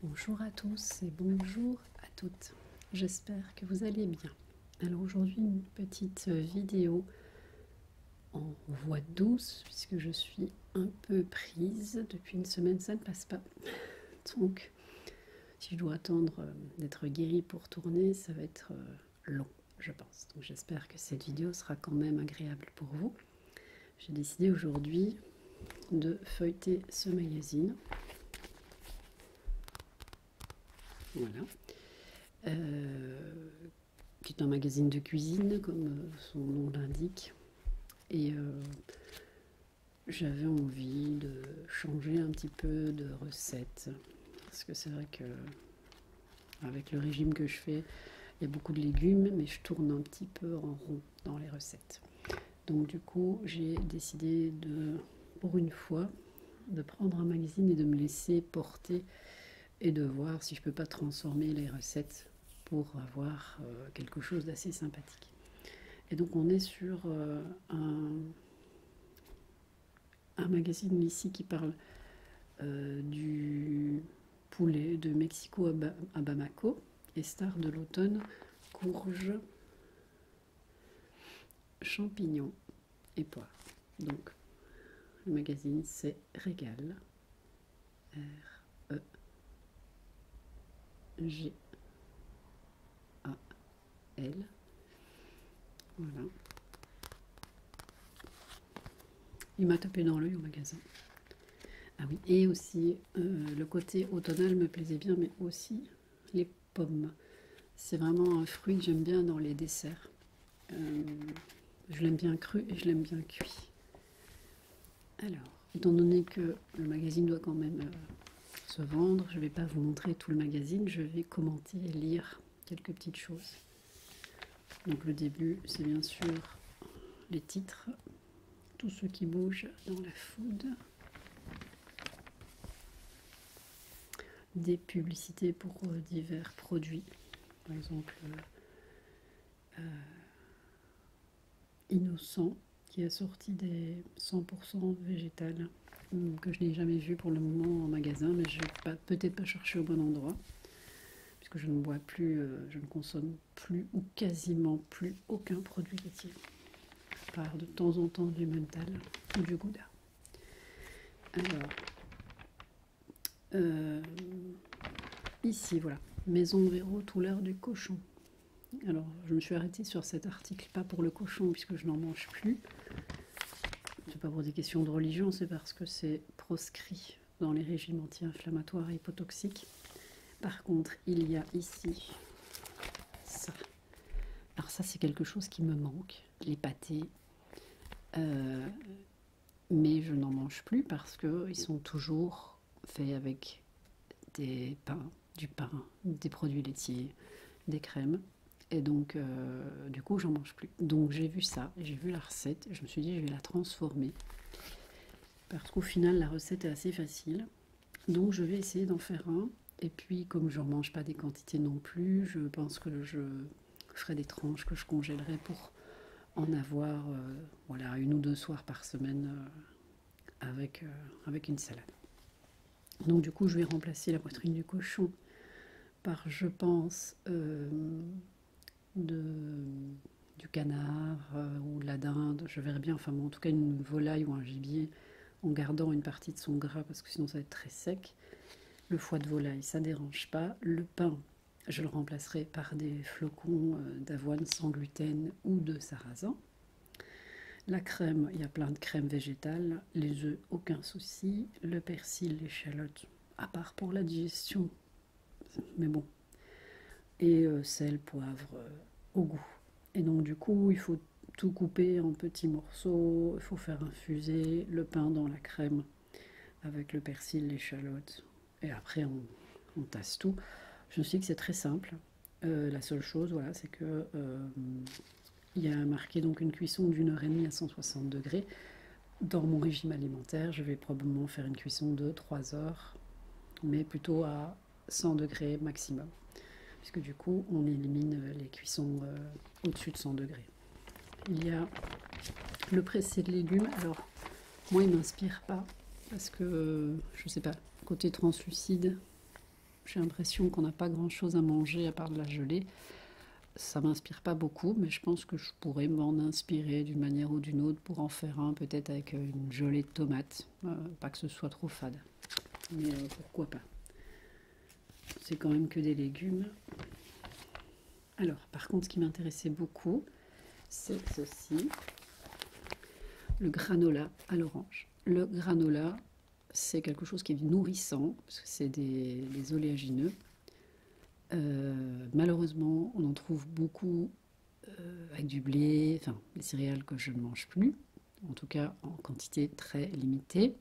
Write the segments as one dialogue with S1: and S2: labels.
S1: Bonjour à tous et bonjour à toutes. J'espère que vous allez bien. Alors aujourd'hui une petite vidéo en voix douce puisque je suis un peu prise. Depuis une semaine ça ne passe pas. Donc si je dois attendre d'être guérie pour tourner, ça va être long je pense. Donc j'espère que cette vidéo sera quand même agréable pour vous. J'ai décidé aujourd'hui de feuilleter ce magazine. Voilà. Qui est un magazine de cuisine, comme son nom l'indique. Et j'avais envie de changer un petit peu de recette. Parce que c'est vrai que avec le régime que je fais, il y a beaucoup de légumes, mais je tourne un petit peu en rond dans les recettes. Donc du coup, j'ai décidé de, pour une fois, de prendre un magazine et de me laisser porter et de voir si je peux pas transformer les recettes pour avoir quelque chose d'assez sympathique. Et donc on est sur un magazine ici qui parle du poulet de Mexico à Bamako et star de l'automne, courge, champignons et poires. Donc le magazine c'est Régal, R-E-G-A-L. Voilà. Il m'a tapé dans l'œil au magasin. Ah oui, et aussi le côté automnal me plaisait bien, mais aussi les pommes. C'est vraiment un fruit que j'aime bien dans les desserts. Je l'aime bien cru et je l'aime bien cuit. Alors, étant donné que le magazine doit quand même se vendre, je ne vais pas vous montrer tout le magazine, je vais commenter et lire quelques petites choses. Donc le début, c'est bien sûr les titres, tout ce qui bouge dans la food. Des publicités pour divers produits, par exemple Innocent qui a sorti des 100% végétales que je n'ai jamais vu pour le moment en magasin, mais je vais peut-être pas chercher au bon endroit puisque je ne bois plus, je ne consomme plus ou quasiment plus aucun produit laitier, à part de temps en temps du mental ou du gouda. Alors ici voilà, Maison Véro, tout l'heure du cochon. Alors je me suis arrêtée sur cet article, pas pour le cochon puisque je n'en mange plus. C'est pas pour des questions de religion, c'est parce que c'est proscrit dans les régimes anti-inflammatoires et hypotoxiques. Par contre, il y a ici ça. Alors ça, c'est quelque chose qui me manque, les pâtés. Mais je n'en mange plus parce qu'ils sont toujours faits avec des pains, du pain, des produits laitiers, des crèmes. Et donc, du coup, j'en mange plus. Donc, j'ai vu ça, j'ai vu la recette, et je me suis dit, je vais la transformer. Parce qu'au final, la recette est assez facile. Donc, je vais essayer d'en faire un. Et puis, comme je n'en mange pas des quantités non plus, je pense que je ferai des tranches que je congèlerai pour en avoir voilà, 1 ou 2 soirs par semaine avec une salade. Donc, du coup, je vais remplacer la poitrine du cochon par, je pense, du canard ou de la dinde, je verrai bien, enfin bon, en tout cas une volaille ou un gibier, en gardant une partie de son gras parce que sinon ça va être très sec. Le foie de volaille, ça ne dérange pas. Le pain, je le remplacerai par des flocons d'avoine sans gluten ou de sarrasin. La crème, il y a plein de crèmes végétales. Les œufs, aucun souci. Le persil, l'échalote, à part pour la digestion, mais bon. Et sel, poivre au goût. Et donc du coup, il faut tout couper en petits morceaux, il faut faire infuser le pain dans la crème avec le persil, l'échalote, et après on tasse tout. Je me suis dit que c'est très simple. La seule chose, voilà, c'est que il y a marqué donc une cuisson d'1h30 à 160 degrés. Dans mon régime alimentaire, je vais probablement faire une cuisson de 3 heures, mais plutôt à 100 degrés maximum, puisque du coup on élimine les cuissons au-dessus de 100 degrés. Il y a le pressé de légumes. Alors moi il m'inspire pas parce que je sais pas, côté translucide, j'ai l'impression qu'on n'a pas grand-chose à manger à part de la gelée. Ça m'inspire pas beaucoup, mais je pense que je pourrais m'en inspirer d'une manière ou d'une autre pour en faire un, peut-être avec une gelée de tomates. Pas que ce soit trop fade, mais pourquoi pas. C'est quand même que des légumes. Alors, par contre, ce qui m'intéressait beaucoup, c'est ceci, le granola à l'orange. Le granola, c'est quelque chose qui est nourrissant, parce que c'est des oléagineux. Malheureusement, on en trouve beaucoup avec du blé, enfin des céréales que je ne mange plus, en tout cas en quantité très limitée.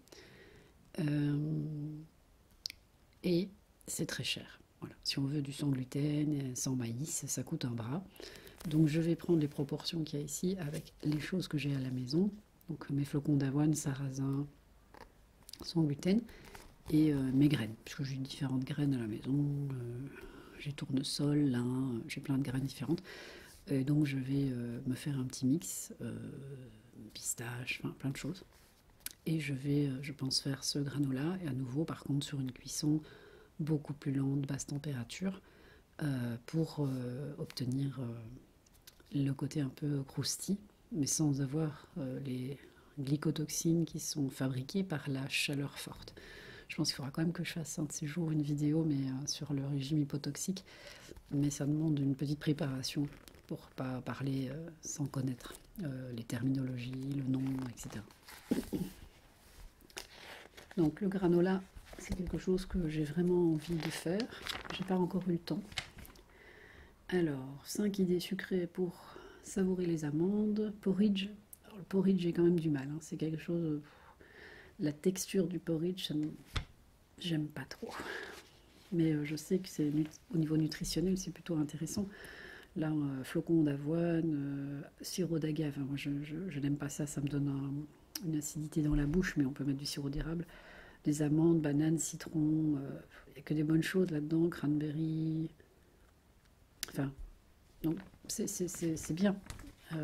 S1: Et c'est très cher. Voilà. Si on veut du sans gluten, sans maïs, ça coûte un bras. Donc je vais prendre les proportions qu'il y a ici avec les choses que j'ai à la maison. Donc mes flocons d'avoine, sarrasin, sans gluten, et mes graines, puisque j'ai différentes graines à la maison. J'ai tournesol, lin, j'ai plein de graines différentes. Et donc je vais me faire un petit mix, pistache, enfin plein de choses. Et je vais, je pense, faire ce granola, et à nouveau par contre sur une cuisson beaucoup plus lente, basse température, pour obtenir le côté un peu croustillant, mais sans avoir les glycotoxines qui sont fabriquées par la chaleur forte. Je pense qu'il faudra quand même que je fasse un de ces jours une vidéo mais sur le régime hypotoxique, mais ça demande une petite préparation pour pas parler sans connaître les terminologies, le nom, etc. Donc le granola, c'est quelque chose que j'ai vraiment envie de faire. J'ai pas encore eu le temps. Alors, 5 idées sucrées pour savourer les amandes. Porridge. Alors, le porridge, j'ai quand même du mal. Hein. C'est quelque chose... la texture du porridge, j'aime pas trop. Mais je sais que c'est au niveau nutritionnel, c'est plutôt intéressant. Là, flocons d'avoine, sirop d'agave. Moi, je n'aime pas ça. Ça me donne une acidité dans la bouche, mais on peut mettre du sirop d'érable. Des amandes, bananes, citron. Il n'y a que des bonnes choses là-dedans. Cranberry... Enfin, donc c'est bien.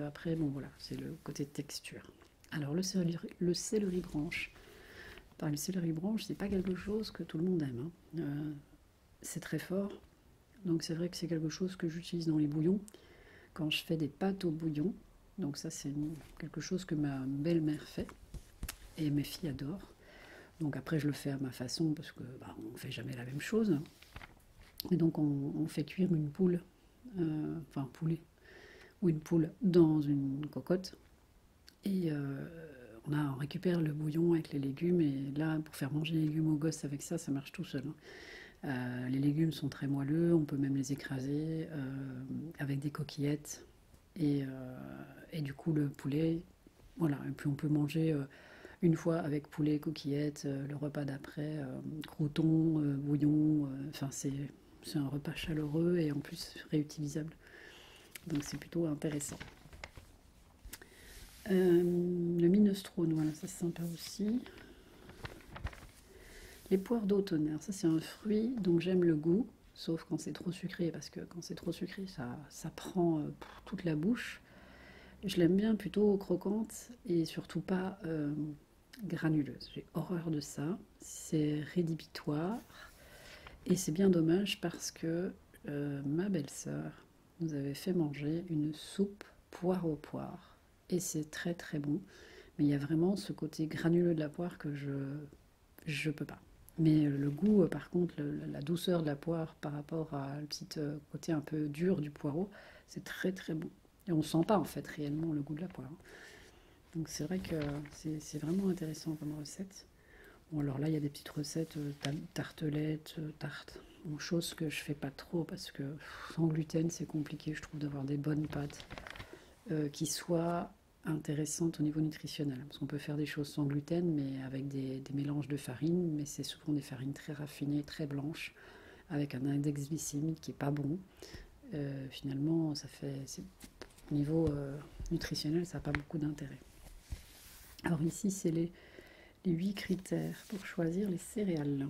S1: Après, bon voilà, c'est le côté texture. Alors le céleri branche. Le céleri branche, c'est pas quelque chose que tout le monde aime. Hein. C'est très fort. Donc c'est vrai que c'est quelque chose que j'utilise dans les bouillons. Quand je fais des pâtes au bouillon. Donc ça c'est quelque chose que ma belle-mère fait. Et mes filles adorent. Donc après je le fais à ma façon parce que on ne fait jamais la même chose. Et donc on fait cuire une poule. Enfin un poulet ou une poule dans une cocotte et on récupère le bouillon avec les légumes, et là pour faire manger les légumes aux gosses avec ça, ça marche tout seul. Hein. Les légumes sont très moelleux, on peut même les écraser avec des coquillettes et du coup le poulet, voilà, et puis on peut manger une fois avec poulet, coquillettes, le repas d'après, croûtons, bouillon, enfin c'est un repas chaleureux et en plus réutilisable. Donc c'est plutôt intéressant. Le minestrone, voilà, ça c'est sympa aussi. Les poires d'automne, ça c'est un fruit dont j'aime le goût, sauf quand c'est trop sucré, parce que quand c'est trop sucré, ça prend toute la bouche. Je l'aime bien plutôt croquante et surtout pas granuleuse. J'ai horreur de ça. C'est rédhibitoire. Et c'est bien dommage parce que ma belle-sœur nous avait fait manger une soupe poire aux poires. Et c'est très très bon. Mais il y a vraiment ce côté granuleux de la poire que je peux pas. Mais le goût, par contre, la douceur de la poire par rapport à le petit côté un peu dur du poireau, c'est très très bon. Et on sent pas en fait réellement le goût de la poire. Donc c'est vrai que c'est vraiment intéressant comme recette. Bon alors là il y a des petites recettes, tartelettes, tartes, bon, chose que je fais pas trop parce que sans gluten c'est compliqué je trouve d'avoir des bonnes pâtes qui soient intéressantes au niveau nutritionnel. Parce qu'on peut faire des choses sans gluten mais avec des mélanges de farine, mais c'est souvent des farines très raffinées, très blanches, avec un index glycémique qui est pas bon. Finalement ça fait... Au niveau nutritionnel, ça n'a pas beaucoup d'intérêt. Alors ici, c'est les 8 critères pour choisir les céréales.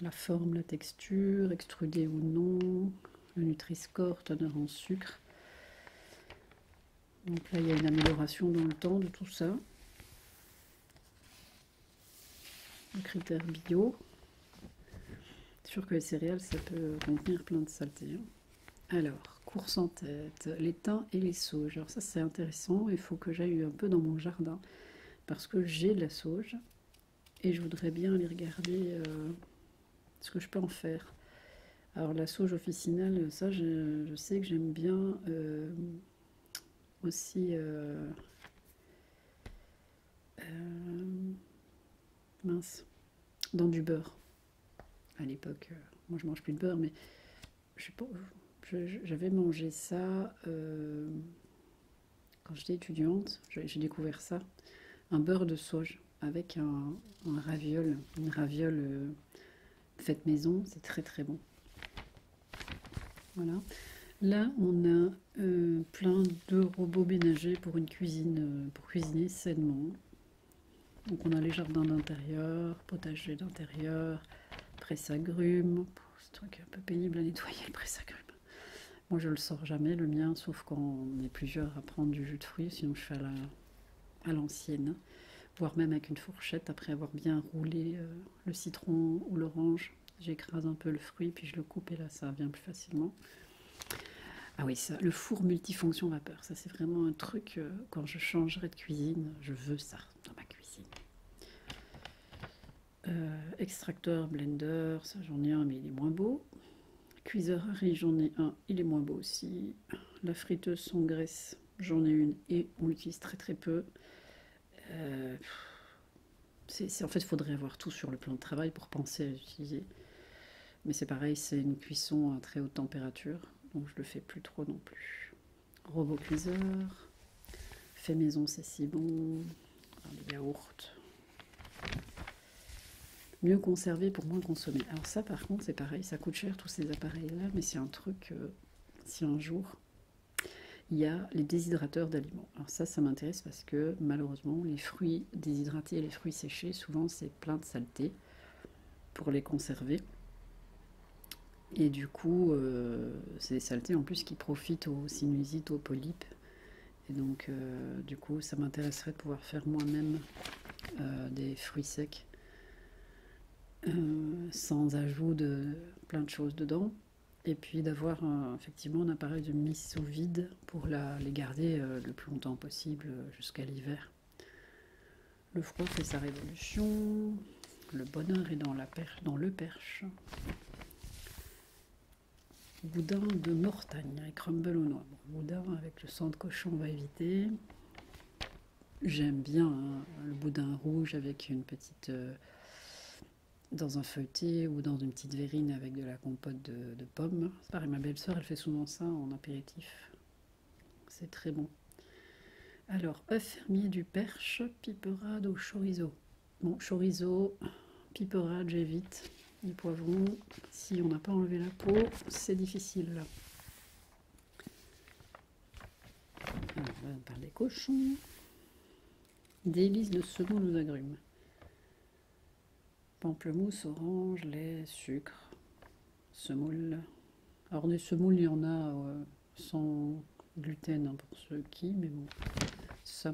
S1: La forme, la texture, extrudée ou non, le Nutri-Score, teneur en sucre. Donc là, il y a une amélioration dans le temps de tout ça. Le critère bio. C'est sûr que les céréales, ça peut contenir plein de saletés, hein. Alors, course en tête, les thym et les sauges. Alors ça, c'est intéressant. Il faut que j'aille un peu dans mon jardin parce que j'ai de la sauge et je voudrais bien aller regarder ce que je peux en faire. Alors la sauge officinale, ça, je sais que j'aime bien aussi mince, dans du beurre. À l'époque, moi je mange plus de beurre, mais je sais pas, j'avais mangé ça quand j'étais étudiante. J'ai découvert ça, un beurre de sauge avec un raviol, une raviole faite maison. C'est très très bon. Voilà. Là, on a plein de robots ménagers pour une cuisine, pour cuisiner sainement. Donc on a les jardins d'intérieur, potager d'intérieur, presse-agrumes. C'est un truc un peu pénible à nettoyer, le presse-agrumes. Moi, je le sors jamais, le mien, sauf quand on est plusieurs à prendre du jus de fruits, sinon je fais à l'ancienne. Voire même avec une fourchette, après avoir bien roulé le citron ou l'orange. J'écrase un peu le fruit, puis je le coupe et là, ça vient plus facilement. Ah oui, ça, le four multifonction vapeur, ça c'est vraiment un truc, quand je changerai de cuisine, je veux ça dans ma cuisine. Extracteur, blender, ça j'en ai un mais il est moins beau. Cuiseur à riz, j'en ai un, il est moins beau aussi. La friteuse sans graisse, j'en ai une et on l'utilise très très peu. Euh, en fait, il faudrait avoir tout sur le plan de travail pour penser à l'utiliser. Mais c'est pareil, c'est une cuisson à très haute température, donc je le fais plus trop non plus. Robot cuiseur, fait maison, c'est si bon. Alors, les yaourts. Mieux conservé pour moins consommer. Alors ça, par contre, c'est pareil, ça coûte cher tous ces appareils-là, mais c'est un truc, si un jour, il y a les déshydrateurs d'aliments. Alors ça m'intéresse parce que malheureusement, les fruits déshydratés et les fruits séchés, souvent, c'est plein de saleté pour les conserver. Et du coup, c'est des saletés en plus qui profitent aux sinusites, aux polypes. Et donc, du coup, ça m'intéresserait de pouvoir faire moi-même des fruits secs sans ajout de plein de choses dedans. Et puis d'avoir effectivement un appareil de mise sous vide pour les garder le plus longtemps possible jusqu'à l'hiver. Le froid fait sa révolution. Le bonheur est dans le perche. Boudin de Mortagne avec crumble aux noix. Bon, boudin avec le sang de cochon, on va éviter. J'aime bien hein, le boudin rouge avec une petite... dans un feuilleté ou dans une petite verrine avec de la compote de pommes. C'est pareil, ma belle-sœur, elle fait souvent ça en apéritif. C'est très bon. Alors, œuf fermier du Perche, piperade au chorizo. Bon, chorizo, piperade, j'évite. Les poivrons, si on n'a pas enlevé la peau, c'est difficile. Alors, on parle des cochons. Délices de semoule aux agrumes. Pamplemousse, orange, lait, sucre, semoule. Alors des semoules, il y en a sans gluten hein, pour ceux qui, mais bon, ça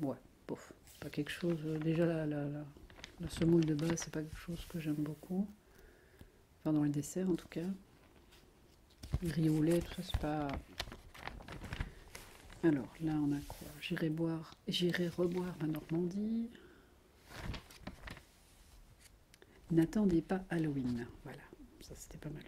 S1: ouais, bof, pas quelque chose. Déjà la semoule de base, c'est pas quelque chose que j'aime beaucoup. Enfin dans les desserts en tout cas. Le riz au lait, tout ça, c'est pas. Alors là, on a quoi? J'irai reboire ma Normandie. N'attendez pas Halloween. Voilà, ça c'était pas mal.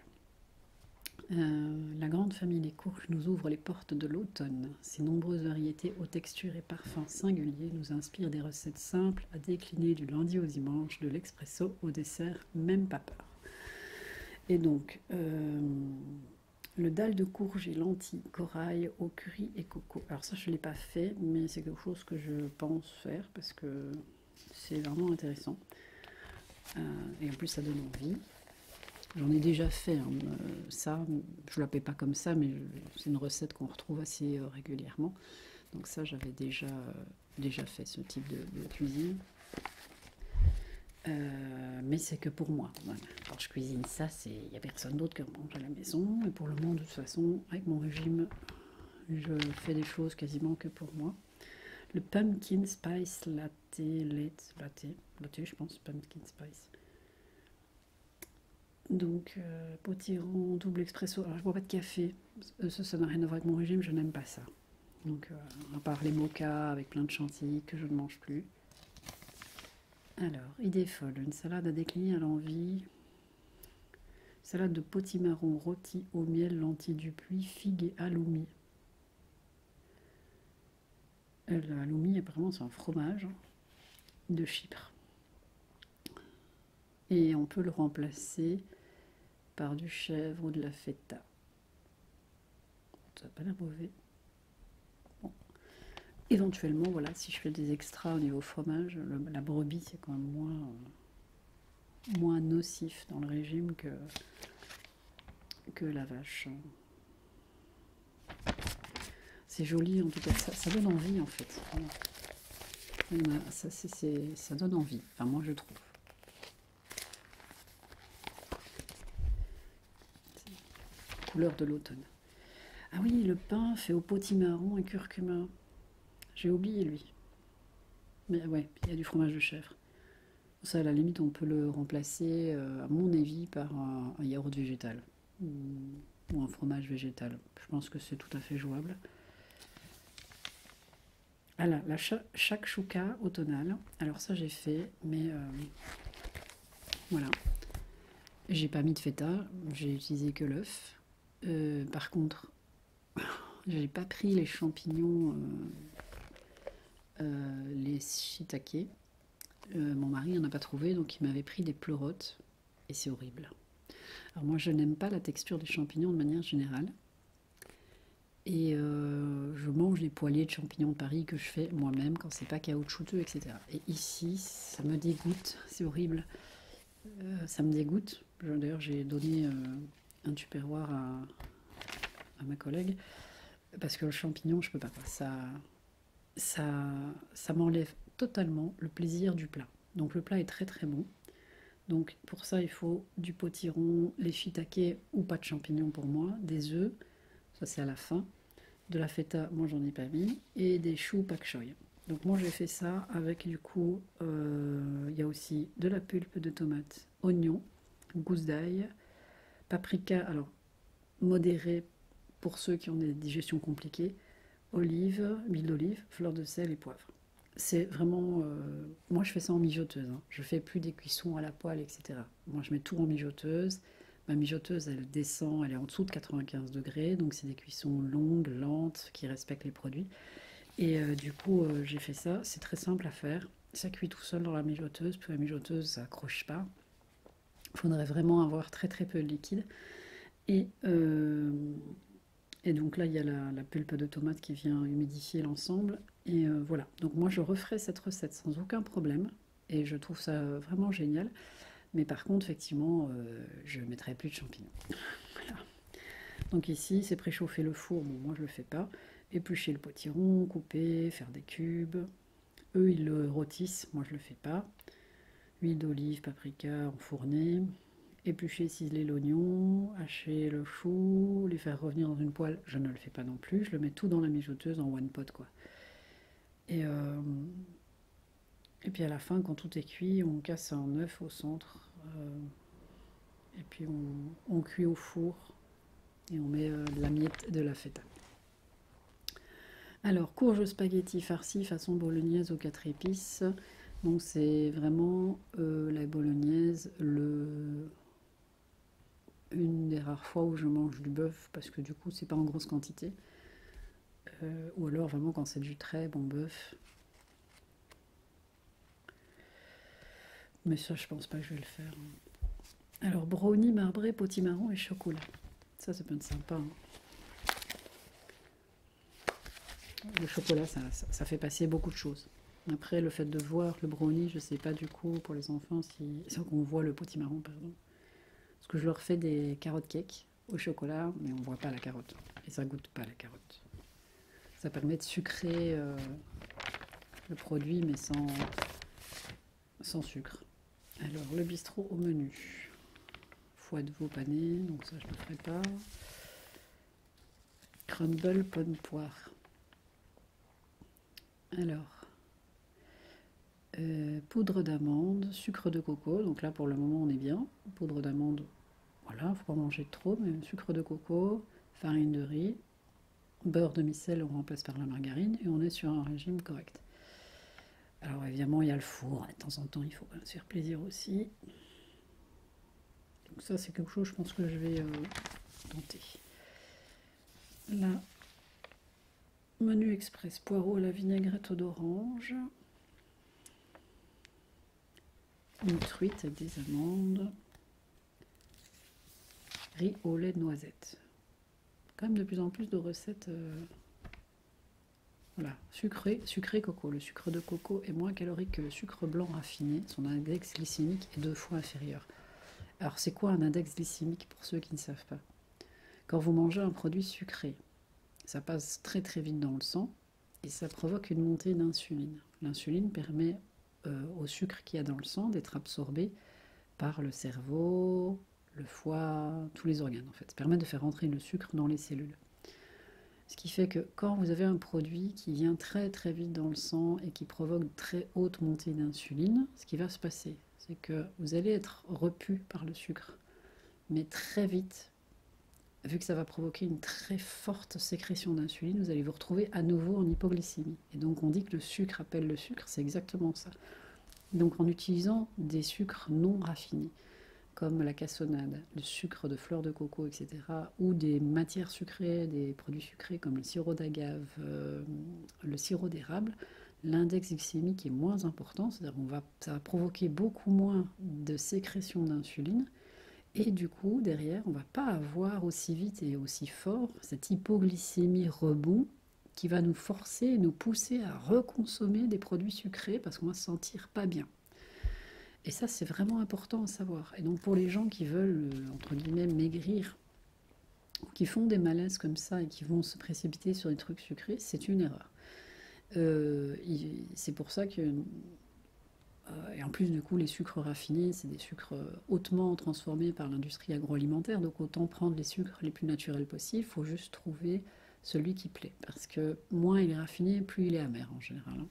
S1: La grande famille des courges nous ouvre les portes de l'automne. Ses nombreuses variétés aux textures et parfums singuliers nous inspirent des recettes simples à décliner du lundi au dimanche, de l'expresso au dessert, même pas peur. Et donc, le dalle de courge et lentilles, corail, au curry et coco. Alors ça, je ne l'ai pas fait, mais c'est quelque chose que je pense faire parce que c'est vraiment intéressant. Et en plus, ça donne envie. J'en ai déjà fait hein, ça, je ne l'appelle pas comme ça, mais c'est une recette qu'on retrouve assez régulièrement. Donc ça, j'avais déjà fait ce type de cuisine. Mais c'est que pour moi. Voilà. Quand je cuisine ça, il n'y a personne d'autre qui mange à la maison. Et pour le moment, de toute façon, avec mon régime, je fais des choses quasiment que pour moi. Le pumpkin spice latte, je pense, pumpkin spice. Donc, potiron, double expresso. Alors, je bois pas de café. Ça n'a rien à voir avec mon régime, je n'aime pas ça. Donc, à part les mochas avec plein de chantilly que je ne mange plus. Alors, idée folle, une salade à décliner à l'envie. Salade de potimarron rôti au miel, lentilles du puits, figues et halloumi. Le halloumi, apparemment, c'est un fromage de Chypre. Et on peut le remplacer par du chèvre ou de la feta. Ça n'a pas l'air mauvais. Bon. Éventuellement, voilà, si je fais des extras au niveau fromage, la brebis, c'est quand même moins nocif dans le régime que la vache. C'est joli, en tout cas, ça donne envie, en fait. Ça donne envie, enfin moi je trouve. Couleur de l'automne. Ah oui, le pain fait au potimarron et curcuma. J'ai oublié lui. Mais ouais, il y a du fromage de chèvre. Ça, à la limite, on peut le remplacer, à mon avis, par un yaourt végétal ou un fromage végétal. Je pense que c'est tout à fait jouable. Ah là, la shakshuka automnale. Alors ça, j'ai fait, mais voilà. J'ai pas mis de feta, j'ai utilisé que l'œuf. Par contre, j'ai pas pris les champignons, les shiitake. Mon mari n'en a pas trouvé, donc il m'avait pris des pleurotes, et c'est horrible. Alors moi, je n'aime pas la texture des champignons de manière générale. Et je mange les poêlés de champignons de Paris que je fais moi-même quand c'est pas caoutchouteux, etc. Et ici, ça me dégoûte, c'est horrible. Ça me dégoûte. D'ailleurs, j'ai donné un tupperware à ma collègue parce que le champignon, je peux pas. Ça m'enlève totalement le plaisir du plat. Donc le plat est très très bon. Donc pour ça, il faut du potiron, les shiitake ou pas de champignons pour moi, des œufs, ça c'est à la fin, de la feta, moi j'en ai pas mis, et des choux pak choy. Donc moi j'ai fait ça avec du coup, il y a aussi de la pulpe de tomate, oignon, gousse d'ail, paprika, alors modéré pour ceux qui ont des digestions compliquées, olive, huile d'olive, fleur de sel et poivre. C'est vraiment, moi je fais ça en mijoteuse, hein. Je fais plus des cuissons à la poêle, etc. Moi je mets tout en mijoteuse. Ma mijoteuse, elle descend, elle est en dessous de 95 degrés, donc c'est des cuissons longues, lentes, qui respectent les produits. Et du coup, j'ai fait ça. C'est très simple à faire. Ça cuit tout seul dans la mijoteuse, puis la mijoteuse, ça accroche pas. Il faudrait vraiment avoir très très peu de liquide. Et, et donc là, il y a la pulpe de tomate qui vient humidifier l'ensemble. Et voilà. Donc moi, je referai cette recette sans aucun problème. Et je trouve ça vraiment génial. Mais par contre, effectivement, je ne mettrai plus de champignons. Voilà. Donc ici, c'est préchauffer le four. Bon, moi, je ne le fais pas. Éplucher le potiron, couper, faire des cubes. Eux, ils le rôtissent. Moi, je ne le fais pas. Huile d'olive, paprika enfourné. Éplucher, ciseler l'oignon, hacher le chou, les faire revenir dans une poêle. Je ne le fais pas non plus. Je le mets tout dans la mijoteuse en one pot, quoi. Et puis à la fin, quand tout est cuit, on casse un œuf au centre. Et puis on cuit au four et on met de la miette de la feta. Alors, courge spaghetti farci façon bolognaise aux 4 épices. Donc c'est vraiment la bolognaise, une des rares fois où je mange du bœuf parce que du coup c'est pas en grosse quantité. Ou alors vraiment quand c'est du très bon bœuf. Mais ça je pense pas que je vais le faire. Alors brownie marbré, potimarron et chocolat. Ça peut être sympa. Hein. Le chocolat, ça fait passer beaucoup de choses. Après, le fait de voir le brownie, je sais pas du coup pour les enfants si on voit le potimarron, pardon. Parce que je leur fais des carottes cake au chocolat, mais on voit pas la carotte et ça goûte pas la carotte. Ça permet de sucrer le produit, mais sans sucre. Alors le bistrot au menu. Foie de veau pané, donc ça je ne ferai pas. Crumble pomme poire. Alors, poudre d'amande, sucre de coco, donc là pour le moment on est bien. Poudre d'amande, Voilà, faut pas manger trop, mais sucre de coco, farine de riz, beurre demi-sel, on remplace par la margarine et on est sur un régime correct. Alors évidemment, il y a le four, de temps en temps, il faut se faire plaisir aussi. Donc ça, c'est quelque chose, je pense que je vais tenter. Là, menu express, poireaux à la vinaigrette d'orange. Une truite avec des amandes. Riz au lait de noisette. Quand même de plus en plus de recettes... Voilà, sucré coco. Le sucre de coco est moins calorique que le sucre blanc raffiné. Son index glycémique est 2 fois inférieur. Alors c'est quoi un index glycémique pour ceux qui ne savent pas? Quand vous mangez un produit sucré, ça passe très très vite dans le sang et ça provoque une montée d'insuline. L'insuline permet au sucre qu'il y a dans le sang d'être absorbé par le cerveau, le foie, tous les organes en fait. Ça permet de faire entrer le sucre dans les cellules. Ce qui fait que quand vous avez un produit qui vient très très vite dans le sang et qui provoque une très haute montée d'insuline, ce qui va se passer, c'est que vous allez être repu par le sucre, mais très vite, vu que ça va provoquer une très forte sécrétion d'insuline, vous allez vous retrouver à nouveau en hypoglycémie. Et donc on dit que le sucre appelle le sucre, c'est exactement ça. Donc en utilisant des sucres non raffinés, comme la cassonade, le sucre de fleur de coco, etc., ou des matières sucrées, des produits sucrés comme le sirop d'agave, le sirop d'érable, l'index glycémique est moins important, c'est-à-dire que ça va provoquer beaucoup moins de sécrétion d'insuline, et du coup, derrière, on ne va pas avoir aussi vite et aussi fort cette hypoglycémie rebond qui va nous forcer, nous pousser à reconsommer des produits sucrés parce qu'on va se sentir pas bien. Et ça, c'est vraiment important à savoir. Et donc, pour les gens qui veulent, entre guillemets, maigrir, ou qui font des malaises comme ça et qui vont se précipiter sur des trucs sucrés, c'est une erreur. C'est pour ça que... et en plus, du coup, les sucres raffinés, c'est des sucres hautement transformés par l'industrie agroalimentaire. Donc, autant prendre les sucres les plus naturels possibles. Il faut juste trouver celui qui plaît. Parce que moins il est raffiné, plus il est amer en général.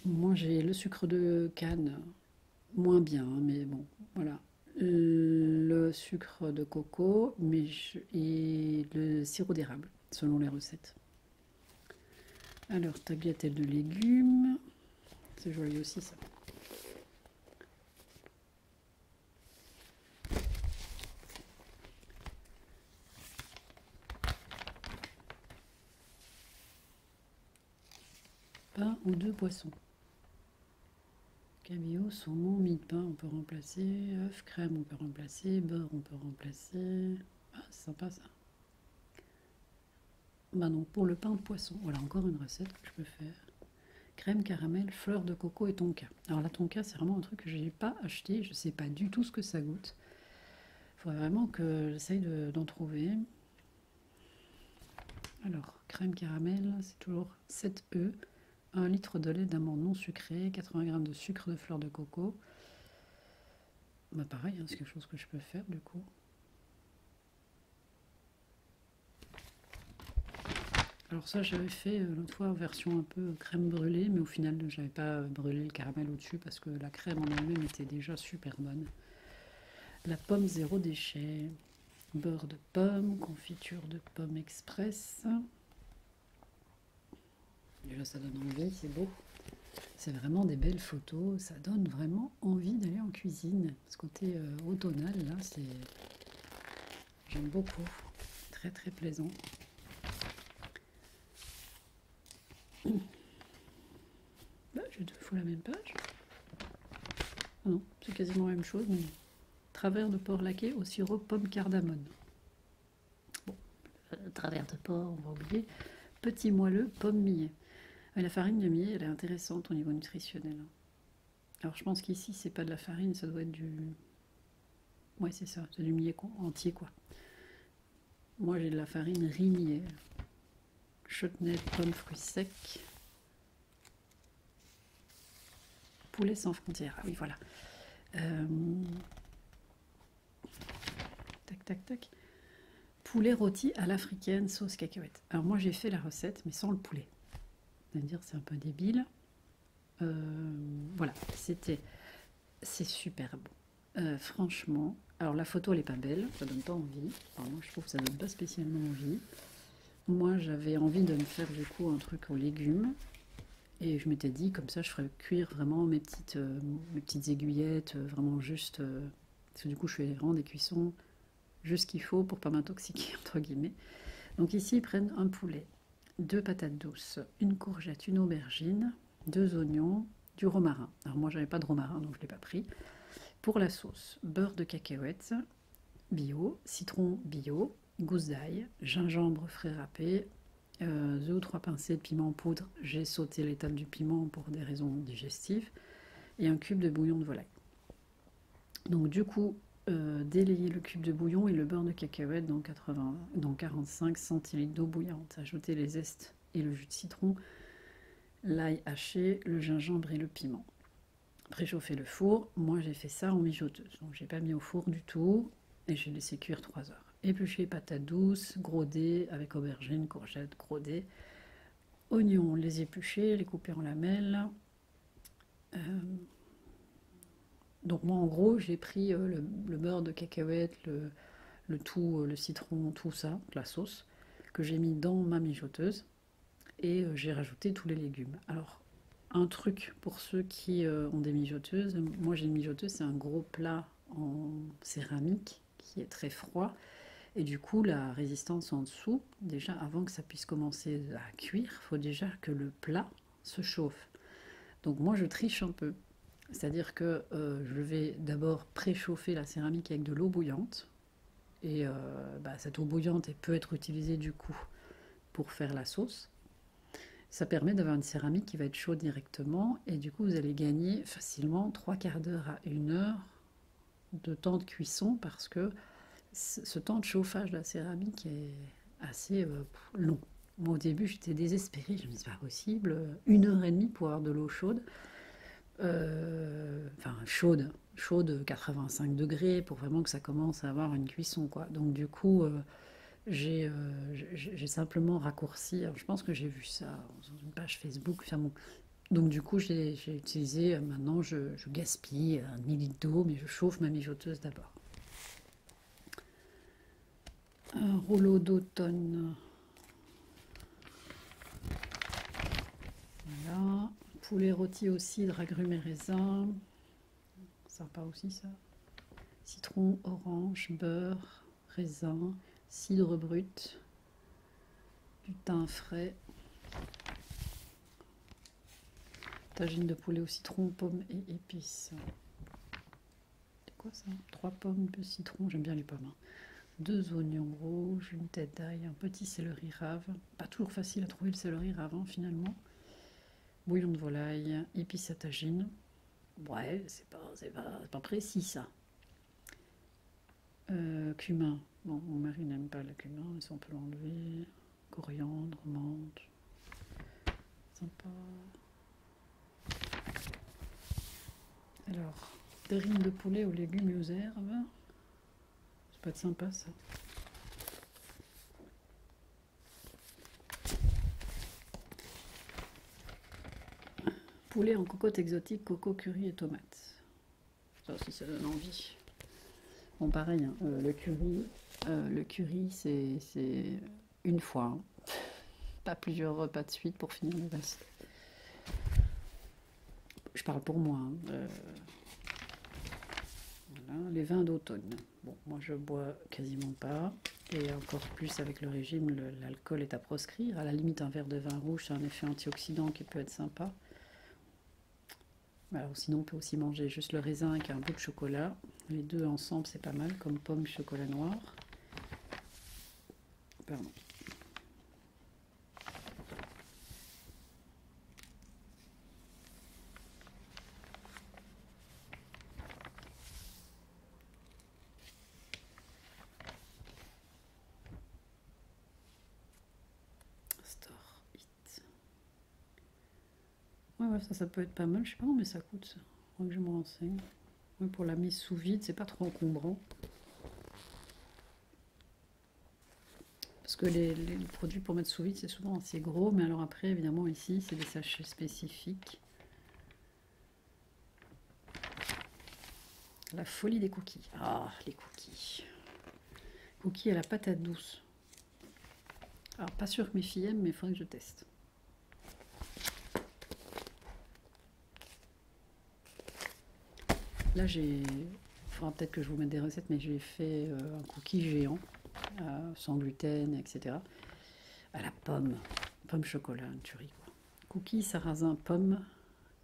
S1: Moi, j'ai le sucre de canne, moins bien, mais bon, voilà. Le sucre de coco et le sirop d'érable, selon les recettes. Alors, tagliatelle de légumes, c'est joli aussi ça. Pain ou deux poissons. Cabillaud, saumon, mie de pain, on peut remplacer. Œuf, crème, on peut remplacer. Beurre, on peut remplacer. Ah, c'est sympa ça. Bah non, pour le pain de poisson, voilà encore une recette que je peux faire. Crème, caramel, fleur de coco et tonka. Alors la tonka, c'est vraiment un truc que je n'ai pas acheté. Je ne sais pas du tout ce que ça goûte. Il faudrait vraiment que j'essaye d'en trouver. Alors, crème caramel, c'est toujours 7 œufs. 1 litre de lait d'amande non sucré, 80 g de sucre de fleur de coco. Bah pareil, hein, c'est quelque chose que je peux faire du coup. Alors ça j'avais fait l'autre fois en version un peu crème brûlée, mais au final j'avais pas brûlé le caramel au-dessus parce que la crème en elle-même était déjà super bonne. La pomme zéro déchet, beurre de pomme, confiture de pomme express. Déjà ça donne envie, c'est beau. C'est vraiment des belles photos, ça donne vraiment envie d'aller en cuisine. Ce côté automnal là, j'aime beaucoup, très très plaisant. Bah, j'ai 2 fois la même page. Ah non, c'est quasiment la même chose, mais travers de porc laqué au sirop pomme cardamone. Bon, travers de porc, on va oublier. Petit moelleux, pomme millet. La farine de millet, elle est intéressante au niveau nutritionnel. Alors je pense qu'ici, c'est pas de la farine, ça doit être du... Ouais, c'est ça, c'est du millet entier, quoi. Moi, j'ai de la farine riz millet. Chutney, pommes, fruits secs. Poulet sans frontières, ah oui, voilà. Tac, tac, tac. Poulet rôti à l'africaine, sauce cacahuète. Alors moi, j'ai fait la recette, mais sans le poulet. Vous allez me dire, c'est un peu débile. Voilà, c'est super bon. Franchement, alors la photo elle est pas belle, ça donne pas envie. Enfin, moi je trouve que ça donne pas spécialement envie. Moi j'avais envie de me faire du coup un truc aux légumes. Et je m'étais dit, comme ça, je ferais cuire vraiment mes petites aiguillettes, vraiment juste. Parce que du coup, je fais vraiment des cuissons juste ce qu'il faut pour pas m'intoxiquer, entre guillemets. Donc ici, ils prennent un poulet, deux patates douces, une courgette, une aubergine, deux oignons, du romarin. Alors moi, j'avais pas de romarin, donc je l'ai pas pris. Pour la sauce, beurre de cacahuètes bio, citron bio, gousse d'ail, gingembre frais râpé, 2 ou 3 pincées de piment en poudre. J'ai sauté l'étape du piment pour des raisons digestives. Et un cube de bouillon de volaille. Donc du coup, délayer le cube de bouillon et le beurre de cacahuète dans 45 centilitres d'eau bouillante. Ajouter les zestes et le jus de citron, l'ail haché, le gingembre et le piment. Préchauffer le four. Moi j'ai fait ça en mijoteuse. Donc j'ai pas mis au four du tout et j'ai laissé cuire 3 heures. Éplucher patates douces, gros dés avec aubergines, courgettes, gros dés. Oignons, les éplucher, les couper en lamelles. Donc moi en gros j'ai pris le beurre de cacahuète, le tout, le citron, tout ça, la sauce, que j'ai mis dans ma mijoteuse et j'ai rajouté tous les légumes. Alors un truc pour ceux qui ont des mijoteuses, moi j'ai une mijoteuse, c'est un gros plat en céramique qui est très froid et du coup la résistance en dessous, déjà avant que ça puisse commencer à cuire, il faut déjà que le plat se chauffe. Donc moi je triche un peu. C'est-à-dire que je vais d'abord préchauffer la céramique avec de l'eau bouillante. Et cette eau bouillante elle peut être utilisée du coup pour faire la sauce. Ça permet d'avoir une céramique qui va être chaude directement. Et du coup, vous allez gagner facilement 3/4 d'heure à 1 heure de temps de cuisson parce que ce temps de chauffage de la céramique est assez long. Moi, au début, j'étais désespérée. Je me disais, c'est pas possible. 1 heure et demie pour avoir de l'eau chaude. Enfin chaude 85 degrés pour vraiment que ça commence à avoir une cuisson quoi. Donc du coup j'ai simplement raccourci. Alors, je pense que j'ai vu ça sur une page Facebook. Enfin, bon. Donc du coup j'ai utilisé maintenant je gaspille 1 demi-litre d'eau mais je chauffe ma mijoteuse d'abord. Un rouleau d'automne. Voilà. Poulet rôti au cidre, agrumes et raisins. Sympa aussi ça. Citron, orange, beurre, raisin, cidre brut, du thym frais, tagine de poulet au citron, pommes et épices. C'est quoi ça? 3 pommes, 2 citrons, j'aime bien les pommes. 2 oignons rouges, une tête d'ail, un petit céleri rave. Pas toujours facile à trouver le céleri rave finalement. Bouillon de volaille, épices à tagine. Ouais, c'est pas précis ça. Cumin. Bon, mon mari n'aime pas le cumin, mais on peut l'enlever. Coriandre, menthe. Sympa. Alors, terrine de poulet aux légumes et aux herbes. Ça peut être sympa ça. Poulet en cocotte exotique, coco, curry et tomates. Ça aussi, ça donne envie. Bon, pareil, hein, le curry c'est une fois. Hein. Pas plusieurs repas de suite pour finir le reste. Je parle pour moi. Hein. Voilà, les vins d'automne. Bon, moi je bois quasiment pas. Et encore plus avec le régime, l'alcool est à proscrire. À la limite, un verre de vin rouge, c'est un effet antioxydant qui peut être sympa. Alors, sinon, on peut aussi manger juste le raisin avec un bout de chocolat. Les deux ensemble, c'est pas mal, comme pomme, chocolat noir. Pardon. Store It. Ouais, ça peut être pas mal. Je sais pas combien ça coûte, ça. Faudrait que je me renseigne. Ouais, pour la mise sous vide, c'est pas trop encombrant. Parce que les produits pour mettre sous vide, c'est souvent assez gros. Mais alors après, évidemment, ici, c'est des sachets spécifiques. La folie des cookies. Ah, les cookies. Cookies à la patate douce. Alors, pas sûr que mes filles aiment, mais il faudrait que je teste. Là, il faudra peut-être que je vous mette des recettes, mais j'ai fait un cookie géant, sans gluten, etc. À la pomme. Pomme chocolat, une tuerie, quoi. Cookie, sarrasin, pomme,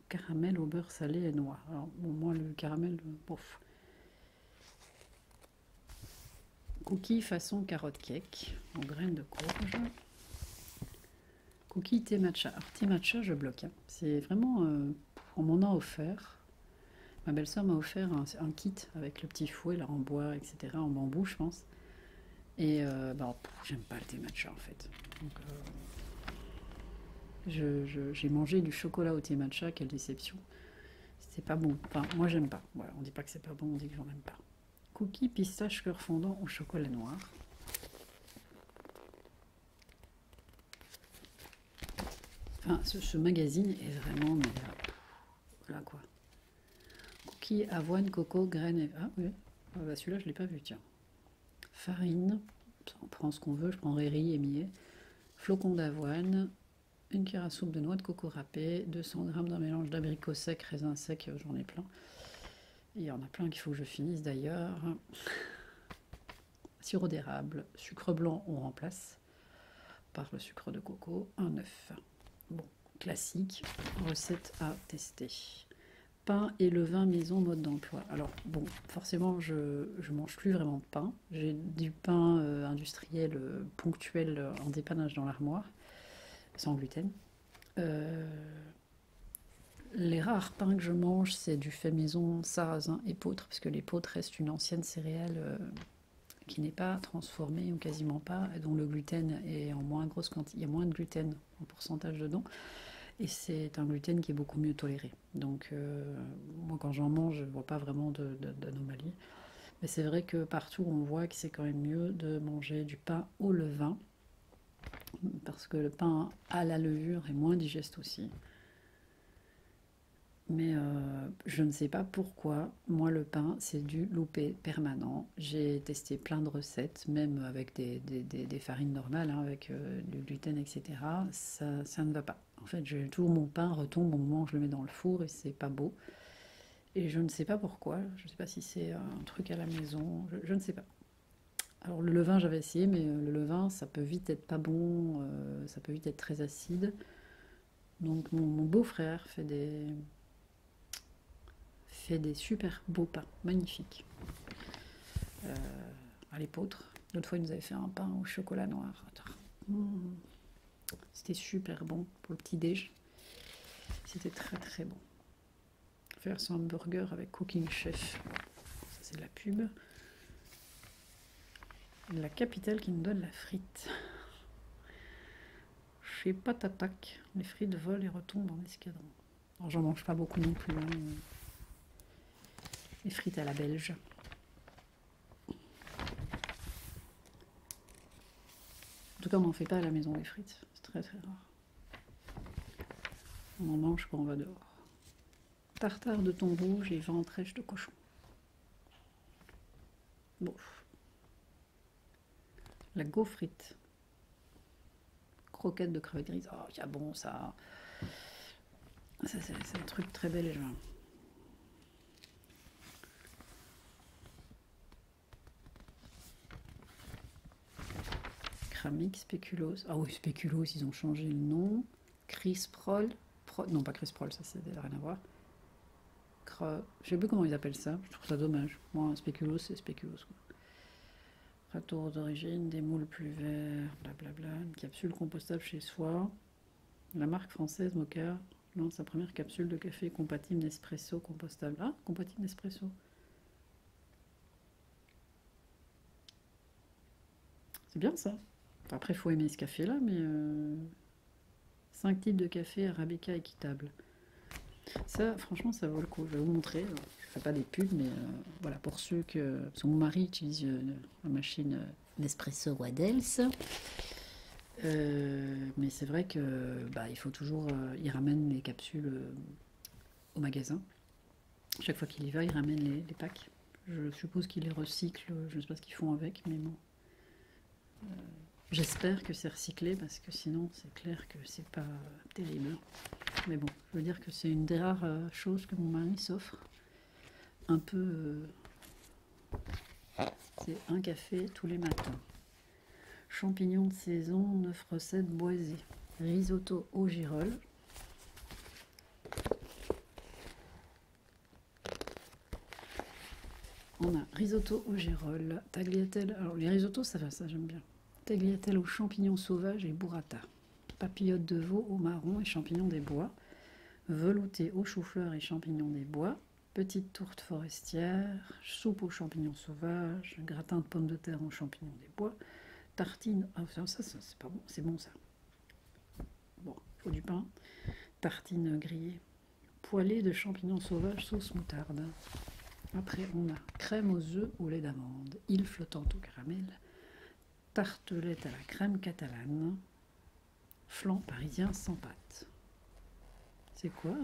S1: caramel au beurre salé et noix. Alors, bon, moi, le caramel, bof. Cookie façon carotte cake, en graines de courge. Cookie thé matcha. Alors, thé matcha, je bloque, hein. C'est vraiment... on m'en a offert. Ma belle-sœur m'a offert un kit avec le petit fouet là, en bois, etc., en bambou, je pense. Et j'aime pas le thé matcha en fait. Donc, j'ai mangé du chocolat au thé matcha, quelle déception. C'est pas bon. Enfin, moi j'aime pas. Voilà, on dit pas que c'est pas bon, on dit que j'en aime pas. Cookie pistache cœur fondant au chocolat noir. Enfin, ce magazine est vraiment... Mais voilà quoi. Cookie, avoine, coco, graines et... Ah oui, ah, bah, celui-là je l'ai pas vu, tiens. Farine, on prend ce qu'on veut, je prendrai riz et millet. Flocons d'avoine, une cuillère à soupe de noix de coco râpée, 200 g d'un mélange d'abricots secs, raisins secs, j'en ai plein. Il y en a plein qu'il faut que je finisse d'ailleurs. Sirop d'érable, sucre blanc, on remplace par le sucre de coco, un œuf. Bon, classique, recette à tester. Pain et levain maison mode d'emploi. Alors bon, forcément je mange plus vraiment de pain. J'ai du pain industriel ponctuel en dépannage dans l'armoire, sans gluten. Les rares pains que je mange, c'est du fait maison, sarrasin, épeautre, parce que l'épeautre reste une ancienne céréale qui n'est pas transformée ou quasiment pas, et dont le gluten est en moins grosse quantité. Il y a moins de gluten en pourcentage dedans. Et c'est un gluten qui est beaucoup mieux toléré. Donc, moi, quand j'en mange, je ne vois pas vraiment d'anomalie. Mais c'est vrai que partout, on voit que c'est quand même mieux de manger du pain au levain, parce que le pain à la levure est moins digeste aussi. Mais je ne sais pas pourquoi, moi le pain c'est du loupé permanent. J'ai testé plein de recettes, même avec des farines normales, hein, avec du gluten, etc. Ça ne va pas. En fait, tout mon pain retombe au moment où je le mets dans le four et c'est pas beau. Et je ne sais pas pourquoi, je ne sais pas si c'est un truc à la maison, je ne sais pas. Alors le levain j'avais essayé, mais le levain ça peut vite être pas bon, ça peut vite être très acide. Donc mon beau-frère fait des super beaux pains, magnifiques, à l'épeautre. L'autre fois, il nous avait fait un pain au chocolat noir. C'était super bon pour le petit-déj. C'était très très bon. Faire son hamburger avec Cooking Chef. Ça, c'est de la pub. La capitale qui nous donne la frite. Chez Patatac, les frites volent et retombent en escadron. Alors, j'en mange pas beaucoup non plus, hein. Les frites à la belge. En tout cas, on n'en fait pas à la maison les frites. C'est très très rare. On en mange quand on va dehors. Tartare de thon rouge et ventrèche de cochon. Bon. La gaufrite. Croquette de crevettes grises. Oh, il y a bon ça. Ça c'est un truc très belge. Cramique, spéculoos. Ah oui, spéculoos, ils ont changé le nom. Crisprol. Non, pas Crisprol, ça c'est rien à voir. Je sais plus comment ils appellent ça. Je trouve ça dommage. Moi, spéculoos, c'est spéculoos, quoi. Retour d'origine, des moules plus verts, blablabla. Une capsule compostable chez soi. La marque française Moka lance sa première capsule de café compatible Nespresso compostable. Ah, compatible Nespresso. C'est bien ça. Enfin, après, il faut aimer ce café-là, mais 5 types de café Arabica équitable. Ça, franchement, ça vaut le coup. Je vais vous montrer. Je fais pas des pubs, mais voilà, pour ceux que... Parce que mon mari utilise la machine Nespresso Waddles. Mais c'est vrai que il faut toujours... il ramène les capsules au magasin. Chaque fois qu'il y va, il ramène les packs. Je suppose qu'ils les recyclent, je ne sais pas ce qu'ils font avec, mais bon. J'espère que c'est recyclé parce que sinon c'est clair que c'est pas terrible. Mais bon, je veux dire que c'est une des rares choses que mon mari s'offre. Un peu... c'est un café tous les matins. Champignons de saison, 9 recettes boisées. Risotto aux girolles. On a risotto aux girolles, tagliatelle. Alors les risottos, ça va, ça j'aime bien. Tagliatelle aux champignons sauvages et burrata. Papillotes de veau au marron et champignons des bois. Velouté aux choux-fleurs et champignons des bois. Petite tourte forestière. Soupe aux champignons sauvages. Gratin de pommes de terre aux champignons des bois. Tartine. Ah, ça c'est pas bon, c'est bon ça. Bon, il faut du pain. Tartine grillée. Poêlée de champignons sauvages sauce moutarde. Après, on a crème aux œufs au lait d'amande, île flottante au caramel, tartelette à la crème catalane, flan parisien sans pâte. C'est quoi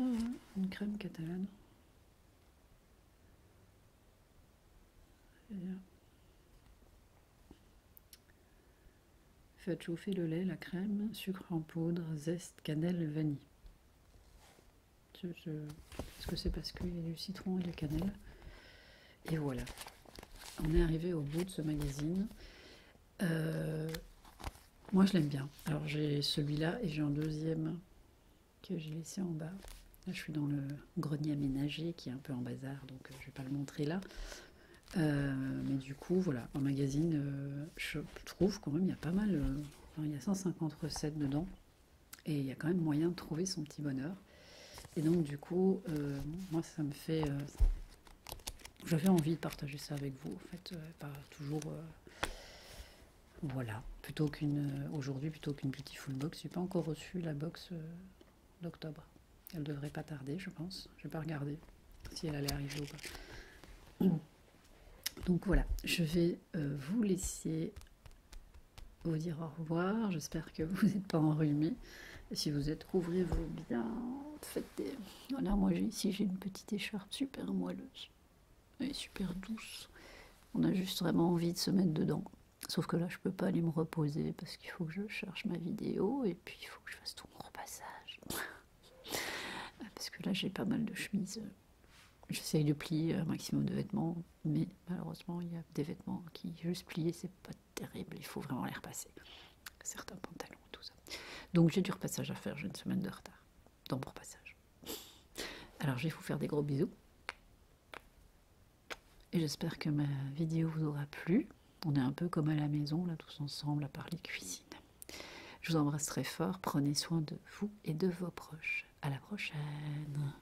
S1: une crème catalane? Faites chauffer le lait, la crème, sucre en poudre, zeste, cannelle, vanille. Est-ce que c'est parce qu'il y a du citron et de la cannelle? Et voilà, on est arrivé au bout de ce magazine. Moi je l'aime bien. Alors j'ai celui-là et j'ai un deuxième que j'ai laissé en bas. Là je suis dans le grenier aménagé qui est un peu en bazar, donc je vais pas le montrer là. Mais du coup voilà, un magazine, je trouve quand même il y a pas mal, il y a 150 recettes dedans et il y a quand même moyen de trouver son petit bonheur. Et donc du coup, moi ça me fait... j'avais envie de partager ça avec vous, en fait, pas toujours... voilà, aujourd'hui, plutôt qu'une Beautiful Box, j'ai pas encore reçu la box d'octobre. Elle devrait pas tarder, je pense. Je vais pas regarder si elle allait arriver ou pas. Donc voilà, je vais vous laisser vous dire au revoir. J'espère que vous n'êtes pas enrhumés. Et si vous êtes, couvrez-vous bien. Faites des... Voilà, moi ici j'ai une petite écharpe super moelleuse et super douce. On a juste vraiment envie de se mettre dedans. Sauf que là, je peux pas aller me reposer parce qu'il faut que je cherche ma vidéo et puis il faut que je fasse tout mon repassage. Parce que là, j'ai pas mal de chemises. J'essaye de plier un maximum de vêtements, mais malheureusement, il y a des vêtements qui, juste plier, c'est pas terrible. Il faut vraiment les repasser. Certains pantalons, tout ça. Donc j'ai du repassage à faire, j'ai une semaine de retard dans mon repassage. Alors je vais vous faire des gros bisous. Et j'espère que ma vidéo vous aura plu. On est un peu comme à la maison, là, tous ensemble, à parler cuisine. Je vous embrasse très fort. Prenez soin de vous et de vos proches. À la prochaine.